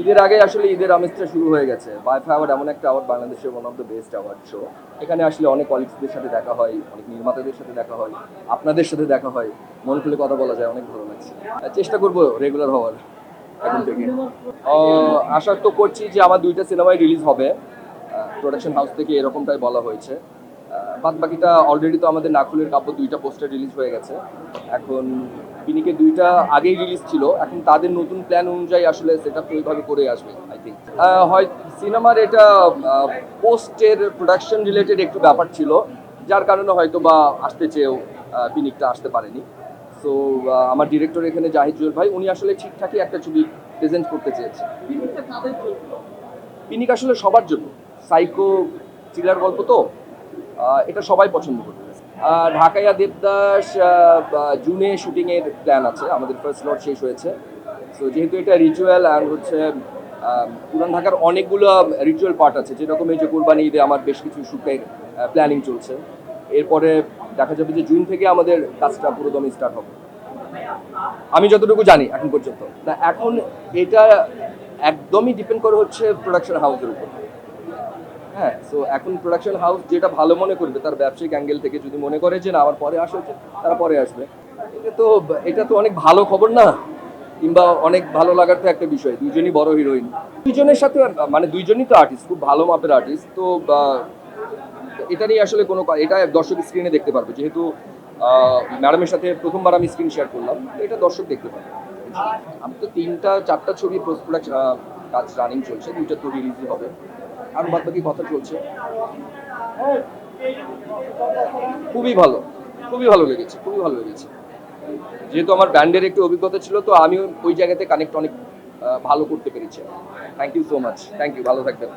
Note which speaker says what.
Speaker 1: ঈদের আগে আসলে ঈদের আমেজটা শুরু হয়ে গেছে। বায়ফা অ্যাওয়ার্ড এমন একটা অ্যাওয়ার্ড, বাংলাদেশের one of the best award show. এখানে আসলে অনেক কলিগসদের সাথে দেখা হয়, অনেক নির্মাতাদের সাথে দেখা হয়, আপনাদের সাথে দেখা হয়, মন খুলে কথা বলা যায়, অনেক ভালো লাগছে। চেষ্টা করবো রেগুলার হওয়ার এখন থেকে। আশা তো করছি যে আমার 2টা সিনেমাই রিলিজ হবে, প্রোডাকশন হাউস থেকে এরকমটাই বলা হয়েছে। বাদ বাকিটা অলরেডি তো আমাদের নাকুলের কাব্য 2টা পোস্টার রিলিজ হয়ে গেছে। এখন পিনিকে 2টা আগেই রিলিজ ছিল, এখন তাদের নতুন প্ল্যান অনুযায়ী আসলে সেট আপ ওইভাবে করে আসবে আই থিঙ্ক। হয় সিনেমার এটা পোস্টের প্রোডাকশন রিলেটেড একটু ব্যাপার ছিল, যার কারণে হয়তো বা আসতে চেয়েও পিনিকটা আসতে পারেনি। সো আমার ডিরেক্টর এখানে জাহিদ জুয়েল ভাই, উনি আসলে ঠিকঠাকই একটা ছবি প্রেজেন্ট করতে চেয়েছে। পিনিক আসলে সবার জন্য, সাইকো থ্রিলার গল্প তো, এটা সবাই পছন্দ করবে। ঢাকাইয়া দেবদাস জুনে শুটিংয়ের প্ল্যান আছে, আমাদের ফার্স্ট লট শেষ হয়েছে। সো যেহেতু এটা রিচুয়াল আর হচ্ছে পুরান ঢাকার অনেকগুলো রিচুয়াল পার্ট আছে, যেরকম এই যে কোরবানি ঈদে আমার বেশ কিছু শুটের প্ল্যানিং চলছে। এরপরে দেখা যাবে যে জুন থেকে আমাদের কাজটা পুরোদমে স্টার্ট হবে, আমি যতটুকু জানি এখন পর্যন্ত। না এখন এটা একদমই ডিপেন্ড করে হচ্ছে প্রোডাকশন হাউসের উপর। হ্যাঁ, সো এখন প্রোডাকশন হাউস যেটা ভালো মনে করবে তার ব্যবসায়িক অ্যাঙ্গেল থেকে, যদি মনে করে যে না আমার পরে আসা উচিত, তারা পরে আসবে। এটা তো অনেক ভালো খবর না, কিংবা অনেক ভালো লাগার তো একটা বিষয়। দুইজনই বড় হিরোইন, দুইজনের সাথে মানে দুইজনই তো আর্টিস্ট, খুব ভালো মাপের আর্টিস্ট। তো এটা নিয়ে আসলে এটা দর্শক স্ক্রিনে দেখতে পারবে, যেহেতু ম্যাডামের সাথে প্রথমবার আমি স্ক্রিন শেয়ার করলাম, তো এটা দর্শক দেখতে পারবে। আমি তো 3-4টা ছবি পোস্ট প্রোডাকশন কাজ রানিং চলছে, 2টা তো রিলিজই হবে, আর বাদ বাকি কথা চলছে। খুবই ভালো, খুবই ভালো লেগেছে, খুবই ভালো লেগেছে। যেহেতু আমার ব্যান্ডের একটু অভিজ্ঞতা ছিল, তো আমি ওই জায়গাতে কানেক্ট অনেক ভালো করতে পেরেছি। Thank you so much, thank you, ভালো থাকবেন।